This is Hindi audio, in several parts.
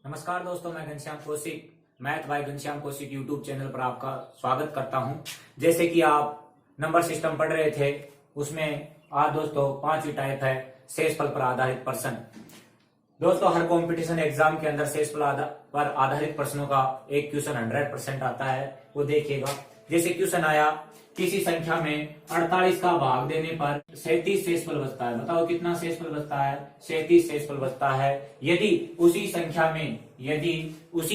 नमस्कार दोस्तों, मैं Ghanshyam Kaushik math bye Ghanshyam Kaushik YouTube channel पर आपका स्वागत करता हूं। जैसे कि आप नंबर सिस्टम पढ़ रहे थे, उसमें आज दोस्तों पांचवी टाइप है शेषफल पर आधारित प्रश्न। दोस्तों, हर कंपटीशन एग्जाम के अंदर शेषफल पर आधारित प्रश्नों का एक क्वेश्चन 100% आता है, वो देखिएगा। जैसे क्वेश्चन आया, किसी संख्या में 48 का भाग देने पर 37 शेषफल बचता है। बताओ कितना शेषफल बचता है? 37 शेषफल बचता है। यदि उसी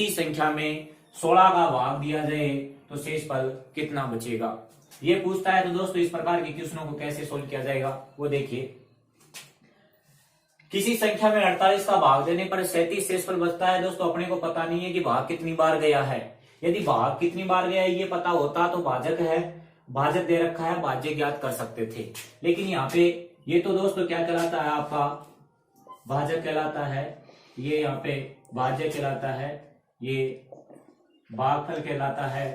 संख्या में 16 का भाग दिया जाए तो शेषफल कितना बचेगा? ये पूछता है। तो दोस्तों, इस प्रकार के क्वेश्चनों को कैसे सोल्व किया जाएगा वो देखिए। किसी संख्या में 48 का भाग देने पर 37 शेषफल बचता है। दोस्तों, अपने को पता नहीं है कि भाग कितनी बार गया है। यदि भाग कितनी बार गया है ये पता होता तो भाजक दे रखा है, भाज्य ज्ञात कर सकते थे। लेकिन यहाँ पे ये तो दोस्तों क्या कहलाता है? आपका भाजक कहलाता है, ये यहाँ पे भाज्य कहलाता है, ये भागफल कहलाता है,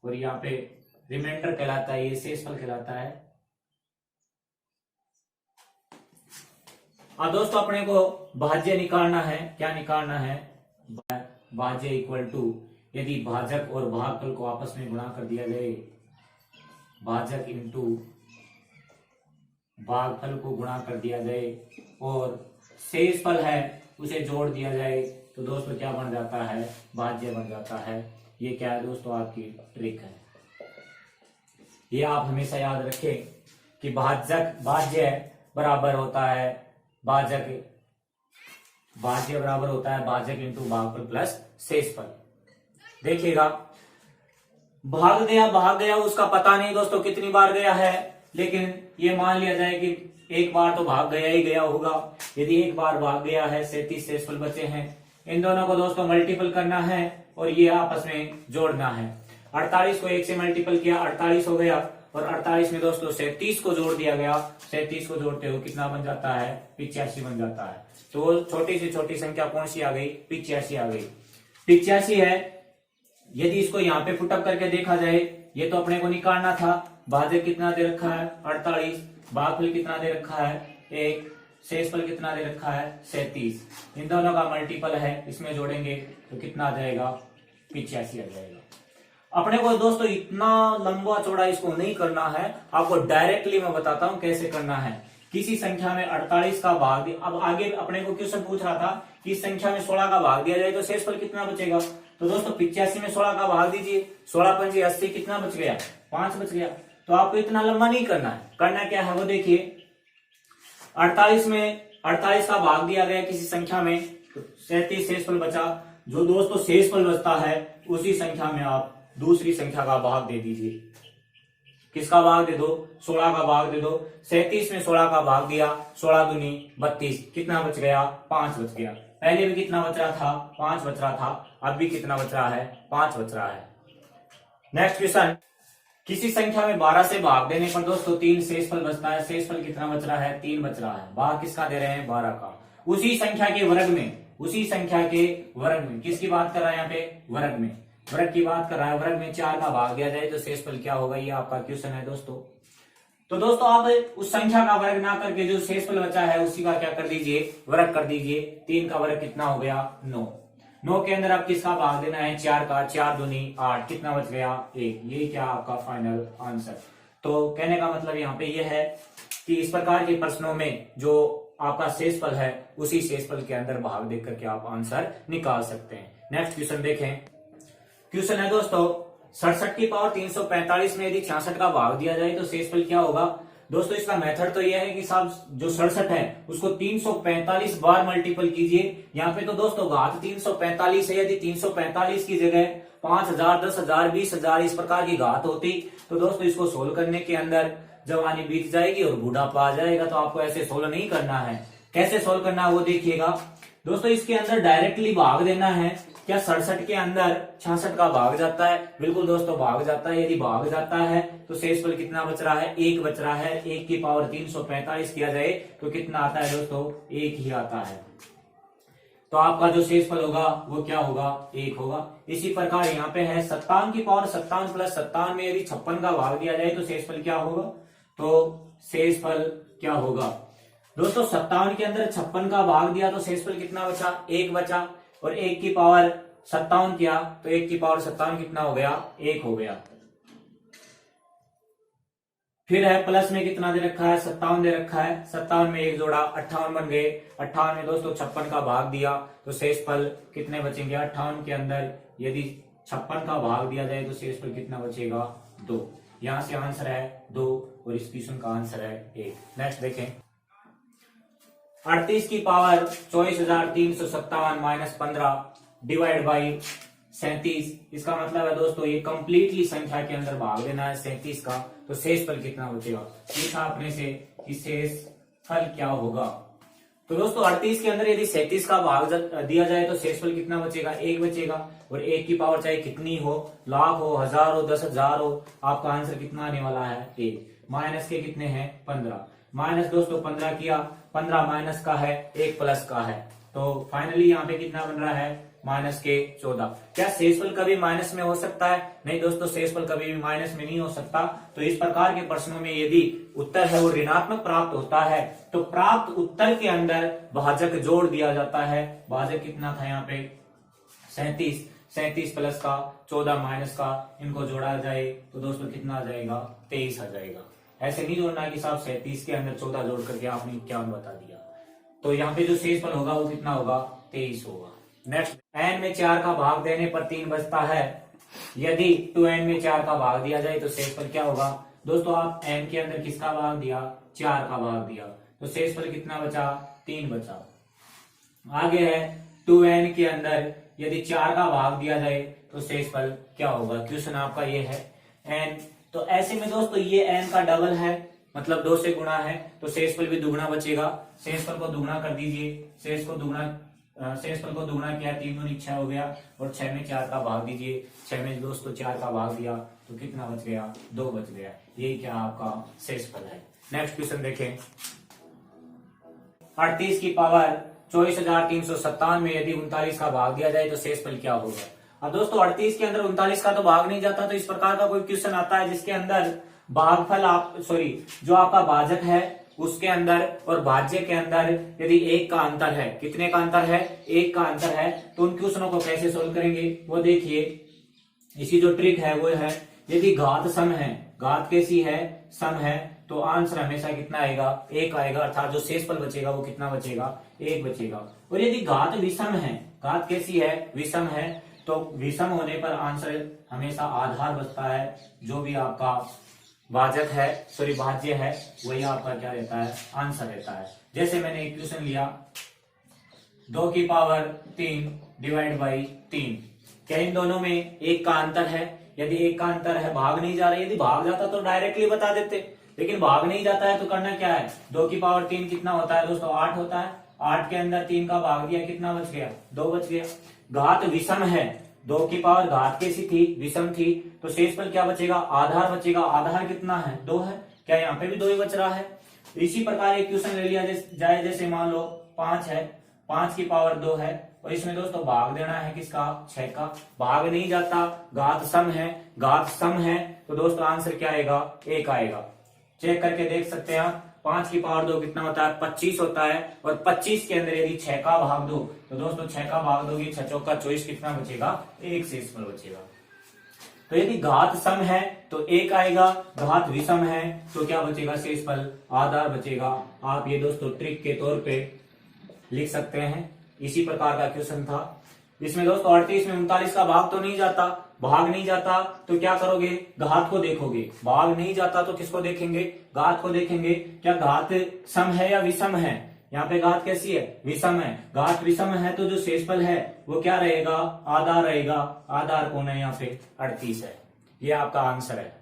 और यहाँ पे रिमाइंडर कहलाता है, ये शेषफल कहलाता है। अब दोस्तों, अपने को भाज्य निकालना है। क्या निकालना है? भाज्य इक्वल टू, यदि भाजक और भागफल को आपस में गुणा कर दिया जाए, भाजक इंटू भागफल को गुणा कर दिया जाए और शेषफल है उसे जोड़ दिया जाए, तो दोस्तों क्या बन जाता है? भाज्य बन जाता है। ये क्या है दोस्तों? आपकी ट्रिक है। ये आप हमेशा याद रखें कि भाज्य बराबर होता है भाजक इंटू भागफल प्लस शेषफल। देखिएगा, भाग गया उसका पता नहीं दोस्तों कितनी बार गया है, लेकिन ये मान लिया जाए कि एक बार तो भाग गया ही गया होगा। यदि एक बार भाग गया है, 37 शेषफल बचे हैं। इन दोनों को दोस्तों मल्टीपल करना है और ये आपस में जोड़ना है। 48 को 1 से मल्टीपल किया, 48 हो गया, और 48 में दोस्तों 37 को जोड़ दिया गया। 37 को जोड़ते हो कितना बन जाता है? 85 बन जाता है। तो छोटी से छोटी संख्या कौन सी आ गई? 85 आ गई। 85 है। यदि इसको यहाँ पे पुटअप करके देखा जाए, ये तो अपने को निकालना था। भाजक कितना दे रखा है? 48। भागफल कितना दे रखा है? 1। शेषफल कितना दे रखा है? 37। इन दोनों का मल्टीपल है, इसमें जोड़ेंगे तो कितना आ जाएगा? 85 आ जाएगा। अपने को दोस्तों इतना लंबा चौड़ा इसको नहीं करना है, आपको डायरेक्टली मैं बताता हूं कैसे करना है। किसी संख्या में 48 का भाग दिया। अब आगे अपने को क्वेश्चन पूछ रहा था कि इस संख्या में 16 का भाग दिया जाए तो शेषफल कितना बचेगा। तो दोस्तों 85 में 16 का भाग दीजिए, 16 पंजे 80, कितना बच गया? 5 बच गया। तो आपको इतना लंबा नहीं करना है। करना क्या है वो देखिए। 48 का भाग दिया गया किसी संख्या में, तो 37 शेषफल बचा। जो दोस्तों शेषफल बचता है उसी संख्या में आप दूसरी संख्या का भाग दे दीजिए। किसका भाग दे दो? 16 का भाग दे दो। 37 में 16 का भाग दिया, 16 दूनी 32, कितना बच गया? 5 बच गया। पहले भी कितना बच रहा था? 5 बच रहा था। अब भी कितना बच रहा है? 5 बच रहा है। नेक्स्ट क्वेश्चन, किसी संख्या में 12 से भाग देने पर दोस्तों 3 शेषफल बचता है। शेषफल कितना बच रहा है? 3 बच रहा है। भाग किसका दे रहे हैं? 12 का। उसी संख्या के वर्ग में किसकी बात कर रहा है? यहाँ पे वर्ग में, वर्ग की बात कर रहा है। वर्ग में 4 का भाग दिया जाए तो शेषफल क्या होगा? ये आपका क्वेश्चन है दोस्तों। तो दोस्तों आप उस संख्या का वर्ग ना करके जो शेषफल बचा है उसी का क्या कर दीजिए? वर्ग कर दीजिए। 3 का वर्ग कितना हो गया? 9। 9 के अंदर आप किसका भाग देना है? 4 का। 4 दूनी 8, कितना बच गया? 1। ये क्या आपका फाइनल आंसर। तो कहने का मतलब यहाँ पे ये है कि इस प्रकार के प्रश्नों में जो आपका शेषफल है उसी शेषफल के अंदर भाग देख करके आप आंसर निकाल सकते हैं। नेक्स्ट क्वेश्चन देखें। क्वेश्चन है दोस्तों, 67 की पावर 345 में यदि 66 का भाग दिया जाए तो शेषफल क्या होगा। दोस्तों इसका मेथड तो यह है कि साहब जो 67 है उसको 345 बार मल्टीपल कीजिए। यहाँ पे तो दोस्तों घात 345 है। यदि 345 की जगह 5000, 10,000, 20,000 इस प्रकार की घात होती तो दोस्तों इसको सोल्व करने के अंदर जवानी बीत जाएगी और बुढ़ापा आ जाएगा। तो आपको ऐसे सोल्व नहीं करना है। कैसे सोल्व करना है वो देखिएगा। दोस्तों इसके अंदर डायरेक्टली भाग देना है। क्या 67 के अंदर 66 का भाग जाता है? बिल्कुल दोस्तों भाग जाता है। यदि भाग जाता है तो शेषफल कितना बच रहा है? 1 बच रहा है। 1 की पावर 345 किया जाए तो कितना आता है दोस्तों? 1 ही आता है। तो आपका जो शेषफल होगा वो क्या होगा? 1 होगा। इसी प्रकार यहाँ पे है 57 की पावर 57 प्लस 57 में यदि 56 का भाग दिया जाए तो शेषफल क्या होगा? तो शेषफल क्या होगा दोस्तों? 57 के अंदर 56 का भाग दिया तो शेषफल कितना बचा? 1 बचा। और 1 की पावर 57 किया तो 1 की पावर 57 कितना हो गया, 1 हो गया। फिर है प्लस में कितना दे रखा है, 57 दे रखा है, 57 में 1 जोड़ा 58 बन गए। 58 में दोस्तों 56 का भाग दिया तो शेषफल कितने बचेंगे, 58 के अंदर यदि 56 का भाग दिया जाए तो शेषफल कितना बचेगा, 2। यहां से आंसर है 2 और इस क्वेश्चन का आंसर है 1। नेक्स्ट देखें, 38 की पावर 24,357 माइनस 15 डिवाइड बाई 37। इसका मतलब है दोस्तों ये कंप्लीटली संख्या के अंदर भाग देना है 37 का, तो शेषफल कितना बचेगा, पूछा अपने से कि शेषफल क्या होगा। तो दोस्तों 38 के अंदर यदि 37 का भाग दिया जाए तो शेषफल कितना बचेगा, 1 बचेगा। और 1 की पावर चाहे कितनी हो, लाख हो, 1000 हो, 10,000 हो, आपका आंसर कितना आने वाला है, 1। माइनस के कितने हैं, 15। माइनस दोस्तों 15 किया, 15 माइनस का है, 1 प्लस का है, तो फाइनली यहाँ पे कितना बन रहा है, माइनस के 14। क्या शेषफल कभी माइनस में हो सकता है, नहीं दोस्तों, शेषफल कभी भी माइनस में नहीं हो सकता। तो इस प्रकार के प्रश्नों में यदि उत्तर है वो ऋणात्मक प्राप्त होता है तो प्राप्त उत्तर के अंदर भाजक जोड़ दिया जाता है। भाजक कितना था यहाँ पे, 37। 37 प्लस का 14 माइनस का, इनको जोड़ा जाए तो दोस्तों कितना आ जाएगा, 23 आ जाएगा। ऐसे नहीं जोड़ना है कि साहब 37 के अंदर 14 जोड़ करके आपने 51 बता दिया। तो यहाँ पे जो शेषफल होगा वो कितना होगा, 23 होगा। नेक्स्ट, n में 4 का भाग देने पर 3 बचता है, यदि 2n में 4 का भाग दिया जाए तो शेषफल क्या होगा। दोस्तों आप n के अंदर किसका भाग दिया, 4 का भाग दिया, तो शेषफल कितना बचा, 3 बचा। आगे है 2n के अंदर यदि 4 का भाग दिया जाए तो शेषफल क्या होगा। क्वेश्चन आपका ये है n, तो ऐसे में दोस्तों ये n का डबल है, मतलब 2 से गुणा है, तो शेषफल भी दुगना बचेगा। शेषफल को दुगना कर दीजिए, शेषफल को दुगना किया, 3 दूनी 6 हो गया, और 6 में 4 का भाग दीजिए। 6 में दोस्तों 4 का भाग दिया तो कितना बच गया, 2 बच गया। यही क्या आपका शेषफल है। नेक्स्ट क्वेश्चन देखें, 38 की पावर 24,357 में यदि 39 का भाग दिया जाए तो शेषफल क्या होगा। अब दोस्तों 38 के अंदर 39 का तो भाग नहीं जाता, तो इस प्रकार का कोई क्वेश्चन आता है जिसके अंदर भागफल जो आपका भाजक है उसके अंदर और भाज्य के अंदर यदि 1 का अंतर है, कितने का अंतर है, 1 का अंतर है, तो उन क्वेश्चनों को कैसे सोल्व करेंगे वो देखिए। इसी जो ट्रिक है वो है, यदि घात सम है, घात कैसी है, सम है, तो आंसर हमेशा कितना आएगा, 1 आएगा, अर्थात जो शेषफल बचेगा वो कितना बचेगा, 1 बचेगा। और यदि घात विषम है, घात कैसी है, विषम है, तो विषम होने पर आंसर हमेशा आधार बचता है, जो भी आपका भाजक है, भाज्य है, वही आपका क्या रहता है, आंसर रहता है। जैसे मैंने एक क्वेश्चन लिया, 2 की पावर 3 डिवाइड बाई 3, क्या इन दोनों में 1 का अंतर है। यदि 1 का अंतर है, भाग नहीं जा रहा, यदि भाग जाता तो डायरेक्टली बता देते, लेकिन भाग नहीं जाता है तो करना क्या है, 2 की पावर 3 कितना होता है दोस्तों, 8 होता है। 8 के अंदर 3 का भाग दिया, कितना बच गया, 2 बच गया। घात विषम है, 2 की पावर घात कैसी थी, विषम थी, तो शेषफल क्या बचेगा, आधार बचेगा। आधार कितना है, 2 है, क्या यहाँ पे भी 2 ही बच रहा है। इसी प्रकार एक क्वेश्चन ले लिया जाए, जैसे मान लो 5 है, 5 की पावर 2 है, और इसमें दोस्तों भाग देना है किसका, 6 का। भाग नहीं जाता, घात सम है, घात सम है, तो दोस्तों आंसर क्या आएगा, 1 आएगा। चेक करके देख सकते हैं आप, 5 की पावर 2 कितना होता है, 25 होता है, और 25 के अंदर यदि 6 का भाग दो तो दोस्तों 6 का भाग दोगे, 6 चौका 24, कितना बचेगा, 1 शेषफल बचेगा। तो यदि घात सम है तो 1 आएगा, घात विषम है तो क्या बचेगा, शेषफल आधार बचेगा। आप ये दोस्तों ट्रिक के तौर पे लिख सकते हैं। इसी प्रकार का क्वेश्चन था। इसमें दोस्तों 38 में 39 का भाग तो नहीं जाता, भाग नहीं जाता तो क्या करोगे, घात को देखोगे। भाग नहीं जाता तो किसको देखेंगे, घात को देखेंगे। क्या घात सम है या विषम है, यहाँ पे घात कैसी है, विषम है। घात विषम है तो जो शेषफल है वो क्या रहेगा, आधार रहेगा। आधार कौन है, यहाँ पे 38 है, ये आपका आंसर है।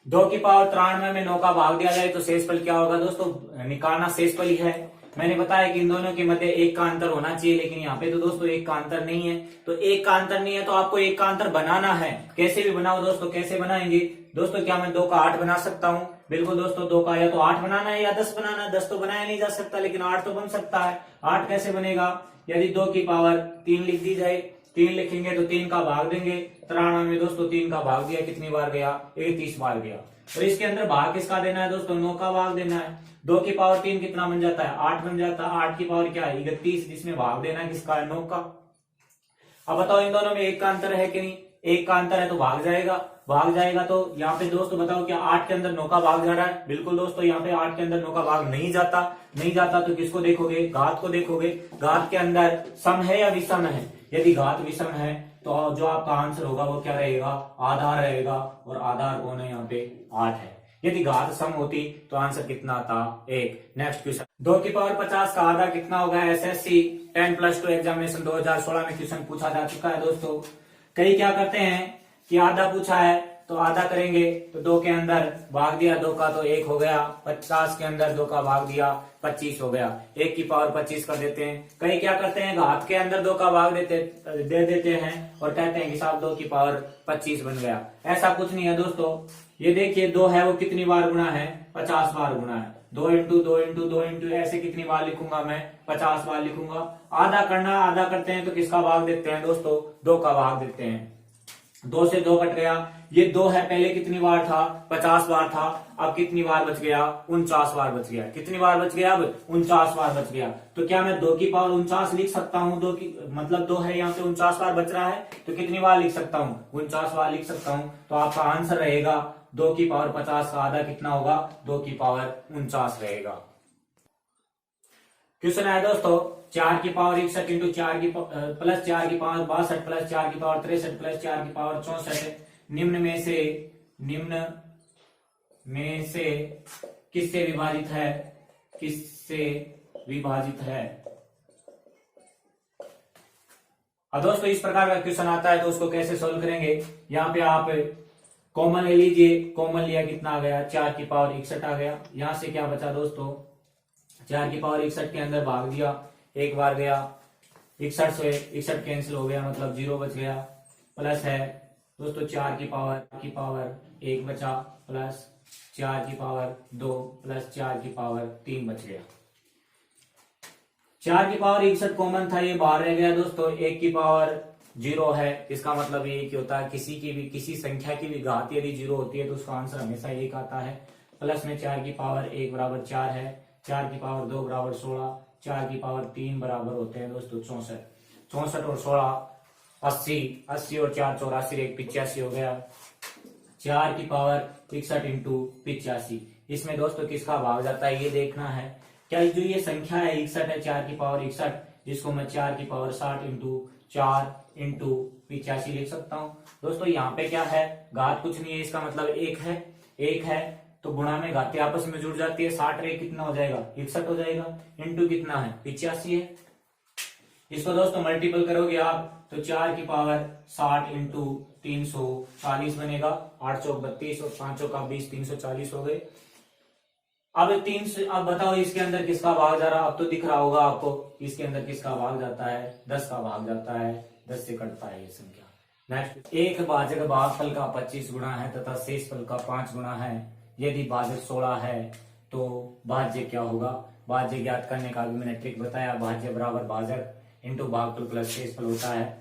2 की पावर 93 में 9 का भाग दिया जाए तो शेषफल क्या होगा। दोस्तों निकालना शेषफल ही है। मैंने बताया कि इन दोनों के मध्य 1 का अंतर होना चाहिए, लेकिन यहाँ पे तो दोस्तों 1 का अंतर नहीं है। तो 1 का अंतर नहीं है तो आपको 1 का अंतर बनाना है। कैसे भी बनाओ दोस्तों, कैसे बनाएंगे दोस्तों, क्या मैं 2 का 8 बना सकता हूँ। बिल्कुल दोस्तों, 2 का या तो 8 बनाना है या 10 बनाना है। 10 तो बनाया नहीं जा सकता, लेकिन 8 तो बन सकता है। 8 कैसे बनेगा, यदि 2 की पावर 3 लिख दी जाए, 3 लिखेंगे तो 3 का भाग देंगे। 93 में दोस्तों 3 का भाग दिया, कितनी बार गया, 31 बार गया। और इसके अंदर भाग किसका देना है दोस्तों, 9 का भाग देना है। 2 की पावर 3 कितना बन जाता है, 8 बन जाता है। 8 की पावर क्या है, 31, जिसमें भाग देना किसका है, 9 का। अब बताओ इन दोनों में एक का अंतर है कि नहीं, एक का अंतर है तो भाग जाएगा, भाग जाएगा। तो यहाँ पे दोस्तों बताओ क्या 8 के अंदर 9 का भाग जा रहा है? बिल्कुल दोस्तों, यहाँ पे 8 के अंदर 9 का भाग नहीं जाता, नहीं जाता। तो किसको देखोगे? घात को देखोगे। घात के अंदर सम है या विषम है? यदि घात विषम है तो जो आपका आंसर होगा वो क्या रहेगा? आधार रहेगा, और आधार कौन है? यहाँ पे 8 है। यदि घात सम होती तो आंसर कितना आता? 1। नेक्स्ट क्वेश्चन, 2 की पावर 50 का आधा कितना होगा? एसएससी 10+2 एग्जामिनेशन 2016 में क्वेश्चन पूछा जा चुका है दोस्तों। कई क्या करते हैं कि आधा पूछा है तो आधा करेंगे, तो 2 के अंदर भाग दिया 2 का तो 1 हो गया, 50 के अंदर 2 का भाग दिया 25 हो गया, 1 की पावर 25 कर देते हैं। कई क्या करते हैं, घात के अंदर 2 का भाग दे देते हैं और कहते हैं कि साहब 2 की पावर 25 बन गया। ऐसा कुछ नहीं है दोस्तों। ये देखिए 2 है वो कितनी बार गुणा है? 50 बार गुणा है। 2 इंटू 2 इंटू 2 इंटू ऐसे कितनी बार लिखूंगा मैं? 50 बार लिखूंगा। आधा करना, आधा करते हैं तो किसका भाग देते हैं दोस्तों? 2 का भाग देते हैं। 2 से 2 कट गया। ये 2 है, पहले कितनी बार था? 50 बार था। अब कितनी बार बच गया? 49 बार बच गया। कितनी बार बच गया? अब 49 बार बच गया। तो क्या मैं 2 की पावर 49 लिख सकता हूँ? 2 की मतलब 2 है, यहाँ पे 49 बार बच रहा है, तो कितनी बार लिख सकता हूँ? 49 बार लिख सकता हूँ। तो आपका आंसर रहेगा 2 की पावर 50 का आधा कितना होगा? 2 की पावर 49 रहेगा। क्वेश्चन है दोस्तों, 4 की पावर 61 इंटू 4 की प्लस 4 की पावर 62 प्लस 4 की पावर 63 प्लस 4 की पावर 64 निम्न में से किससे विभाजित है? किससे विभाजित है? अब दोस्तों इस प्रकार का क्वेश्चन आता है तो उसको कैसे सोल्व करेंगे? यहाँ पे आप कॉमन ले लीजिए। कॉमन लिया कितना आ गया? 4 की पावर 61 आ गया। यहां से क्या बचा दोस्तों? 4 की पावर 61 के अंदर भाग दिया, एक बार गया, 61 से 61 कैंसिल हो गया, मतलब 0 बच गया। प्लस है दोस्तों 4 की पावर 1 बचा, प्लस 4 की पावर 2 प्लस 4 की पावर 3 बच गया। 4 की पावर 61 कॉमन था, ये बाहर रह गया दोस्तों। 1 की पावर 0 है, इसका मतलब ये कि होता है किसी संख्या की भी घात यदि 0 होती है तो उसका आंसर हमेशा 1 आता है। प्लस में 4 की पावर 1 बराबर 4 है, 4 की पावर 2 बराबर 16, 4 की पावर 3 बराबर होते हैं दोस्तों 64। 64 और 16 80, 80 और 4 84, 1 85 हो गया। 4 की पावर 61 इंटू 85, इसमें दोस्तों किसका भाग जाता है ये देखना है। क्या जो ये संख्या है 61 है, 4 की पावर 61, जिसको मैं 4 की पावर 60 इंटू 4 इंटू 85 लिख सकता हूँ। दोस्तों यहाँ पे क्या है? घात कुछ नहीं है, इसका मतलब 1 है। 1 है तो गुणा में घातें आपस में जुड़ जाती है। 60 रे कितना हो जाएगा? 61 हो जाएगा। इंटू कितना है? 85 है। इसको दोस्तों मल्टीपल करोगे आप तो 4 की पावर 60 इंटू 340 बनेगा। 8 चौक 32 और 5 चौक 20, 340 हो गए। अब बताओ इसके अंदर किसका भाग जा रहा? अब तो दिख रहा होगा आपको, इसके अंदर किसका भाग जाता है? 10 का भाग जाता है। 10 से कटता है ये संख्या। नेक्स्ट, एक भाजक भागफल का 25 गुना है तथा शेषफल का 5 गुना है। यदि भाजक 16 है तो भाज्य क्या होगा? भाज्य ज्ञात करने का भी मैंने ट्रिक बताया। भाज्य बराबर भाजक इंटू भागफल प्लस शेषफल होता है।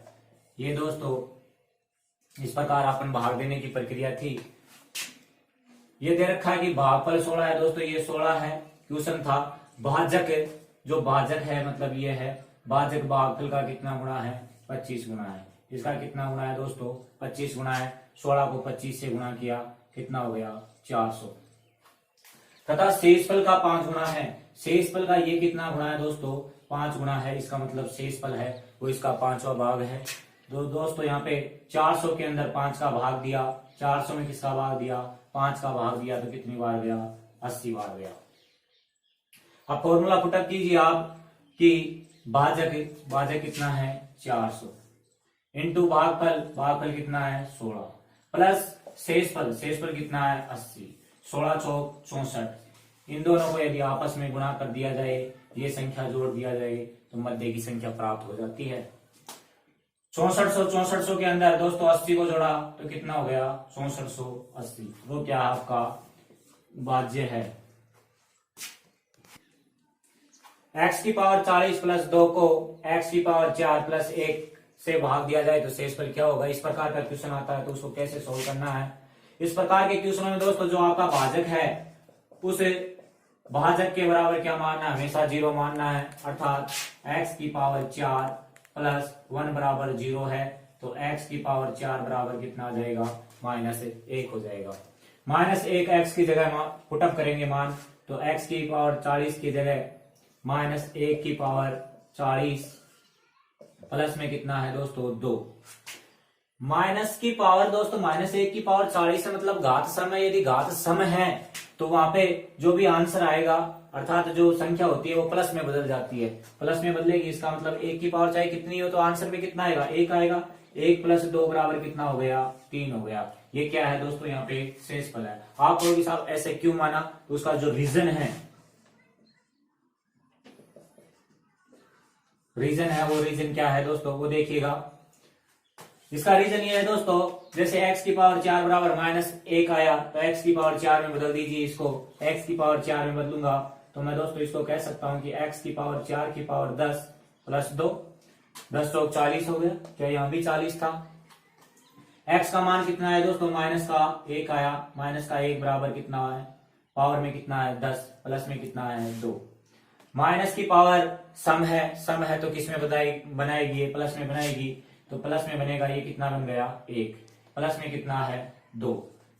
ये दोस्तों इस प्रकार अपन भाग देने की प्रक्रिया थी। ये दे रखा है कि भागफल 16 है दोस्तों, ये 16 है। क्वेश्चन था भाजक, जो भाजक है मतलब ये है भाजक भागफल का कितना गुणा है? 25 गुना है। इसका कितना गुना है दोस्तों? 25 गुना है। 16 को 25 से गुणा किया, कितना हो गया? 400। तथा शेषफल का 5 गुना है। शेषफल का ये कितना गुना है दोस्तों? 5 गुना है। इसका मतलब शेषफल है वो इसका 5वां भाग है। दोस्तों यहाँ पे 400 के अंदर 5 का भाग दिया, 400 में किसका भाग दिया? 5 का भाग दिया, तो कितनी बार गया? 80 बार गया। अब फॉर्मूला पुटअप कीजिए आप कि भाजक कितना है? 400 इंटू भागफल कितना है? 16 प्लस शेषफल कितना है? 80। 16 चौक 64। इन दोनों को यदि आपस में गुणा कर दिया जाए, ये संख्या जोड़ दिया जाए तो मध्य की संख्या प्राप्त हो जाती है। 6400 के अंदर दोस्तों 80 को जोड़ा तो कितना हो गया? 6480। वो क्या आपका भाज्य है। x की पावर 40 प्लस 2 को x की पावर 4 प्लस 1 से भाग दिया जाए तो शेषफल क्या होगा? इस प्रकार का क्वेश्चन आता है तो उसको कैसे सोल्व करना है। इस प्रकार के क्वेश्चनों में दोस्तों जो आपका भाजक है उस भाजक के बराबर क्या मानना है? हमेशा 0 मानना है। अर्थात x की पावर 4 प्लस 1 बराबर 0 है, तो x की पावर 4 बराबर कितना आ जाएगा, -1 हो जाएगा। -1 x की जगह पुटअप करेंगे मान, तो x की पावर 40 की जगह -1 की पावर 40 प्लस में कितना है दोस्तों 2। माइनस की पावर दोस्तों -1 की पावर 40 है, मतलब घात सम है। यदि घात सम है तो वहां पे जो भी आंसर आएगा अर्थात जो संख्या होती है वो प्लस में बदल जाती है, प्लस में बदलेगी। इसका मतलब 1 की पावर चाहे कितनी हो तो आंसर में कितना आएगा, 1 आएगा। 1 + 2 बराबर कितना हो गया, 3 हो गया। ये क्या है दोस्तों, यहाँ पे शेषफल है। आप लोग साहब ऐसे क्यों माना, तो उसका जो रीजन है वो रीजन क्या है दोस्तों, वो देखिएगा। इसका रीजन ये है दोस्तों, जैसे x की पावर 4 बराबर -1 आया, तो x की पावर 4 में बदल दीजिए इसको। x की पावर 4 में बदलूंगा तो मैं दोस्तों इसको कह सकता हूं कि x की पावर 4 की पावर 10 + 2, 10 चौक 40 हो गया। क्या यहाँ भी 40 था। x का मान कितना है दोस्तों, -1 आया। -1 बराबर कितना है, पावर में कितना है 10, प्लस में कितना है 2। माइनस की पावर सम है तो किस में बनाएगी, प्लस में बनाएगी, तो प्लस में बनेगा। ये कितना बन गया 1, प्लस में कितना है 2,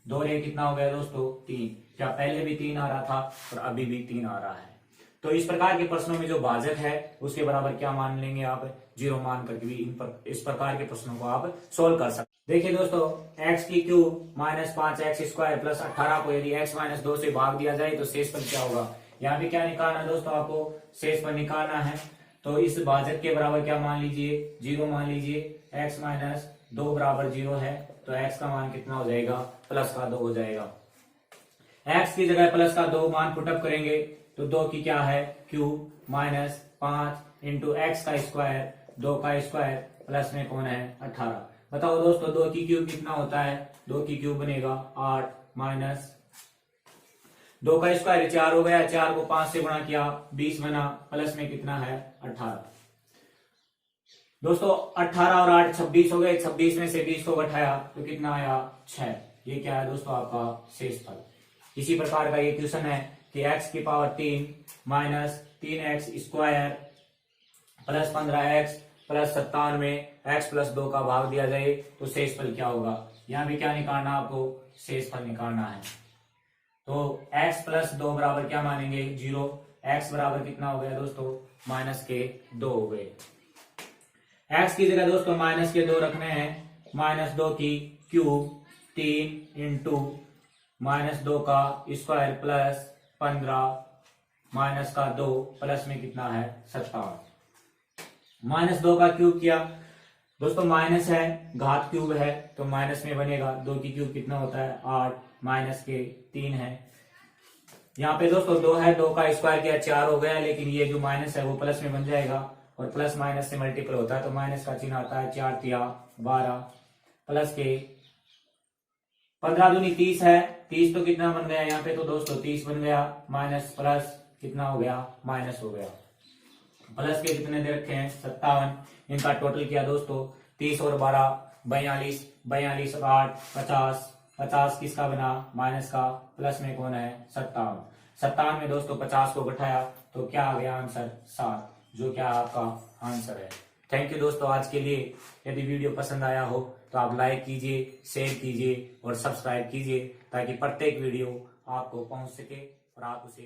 2 रे कितना हो गया दोस्तों 3। क्या पहले भी 3 आ रहा था और अभी भी 3 आ रहा है। तो इस प्रकार के प्रश्नों में जो भाजक है उसके बराबर क्या मान लेंगे आप, 0 मान करके भी इस प्रकार के प्रश्नों को आप सोल्व कर सकते। देखिए दोस्तों, x की क्यूब -5x² + 18 को यदि x - 2 से भाग दिया जाए तो शेषफल क्या होगा। यहाँ पे क्या निकालना है दोस्तों, आपको शेषफल निकालना है। तो इस भाजक के बराबर क्या मान लीजिए, 0 मान लीजिए। x - 2 बराबर 0 है, तो x का मान कितना हो जाएगा, +2 हो जाएगा। x की जगह +2 मान पुटअप करेंगे तो 2 की क्या है क्यूब, -5 × x², 2 का स्क्वायर, प्लस में कौन है 18। बताओ दोस्तों 2 की क्यूब कितना होता है, 2 की क्यूब बनेगा 8 माइनस 2 का स्क्वायर 4 हो गया। 4 को 5 से गुणा किया 20 बना, प्लस में कितना है 18। दोस्तों 18 और 8 26 हो गए। 26 में से 20 को घटाया तो कितना आया 6। ये क्या है दोस्तों आपका शेषफल। इसी प्रकार का ये क्वेश्चन है कि x की पावर 3 -3x² + 15x + 97 में x + 2 का भाग दिया जाए तो शेषफल क्या होगा। यहाँ भी क्या निकालना, आपको शेषफल निकालना है। तो x + 2 बराबर क्या मानेंगे 0। x बराबर कितना हो गया दोस्तों, -2 हो गए। x की जगह दोस्तों -2 रखने हैं। -2 की क्यूब 3 × -2 का स्क्वायर प्लस 15 -2 प्लस में कितना है 57। -2 का क्यूब किया दोस्तों, माइनस है, घात क्यूब है तो माइनस में बनेगा। 2 की क्यूब कितना होता है 8, माइनस के 3 है। यहाँ पे दोस्तों 2 है, 2 का स्क्वायर किया 4 हो गया, लेकिन ये जो माइनस है वो प्लस में बन जाएगा और प्लस माइनस से मल्टीपल होता है तो माइनस का चिन्ह आता है। 4 तिया 12 प्लस के 15 दूनी 30 है। 30 तो कितना बन गया यहाँ पे, तो दोस्तों 30 बन गया, माइनस प्लस कितना हो गया, माइनस हो गया। प्लस के कितने दे रखे हैं 57। इनका टोटल किया दोस्तों 30 और 12 42, 42 और 8 50, 50 किसका बना माइनस का, प्लस में कौन है 57। 57 में दोस्तों 50 को घटाया तो क्या आ गया आंसर 7, जो क्या आपका आंसर है। थैंक यू दोस्तों आज के लिए। यदि वीडियो पसंद आया हो तो आप लाइक कीजिए, शेयर कीजिए और सब्सक्राइब कीजिए ताकि प्रत्येक वीडियो आपको पहुंच सके और आप उसे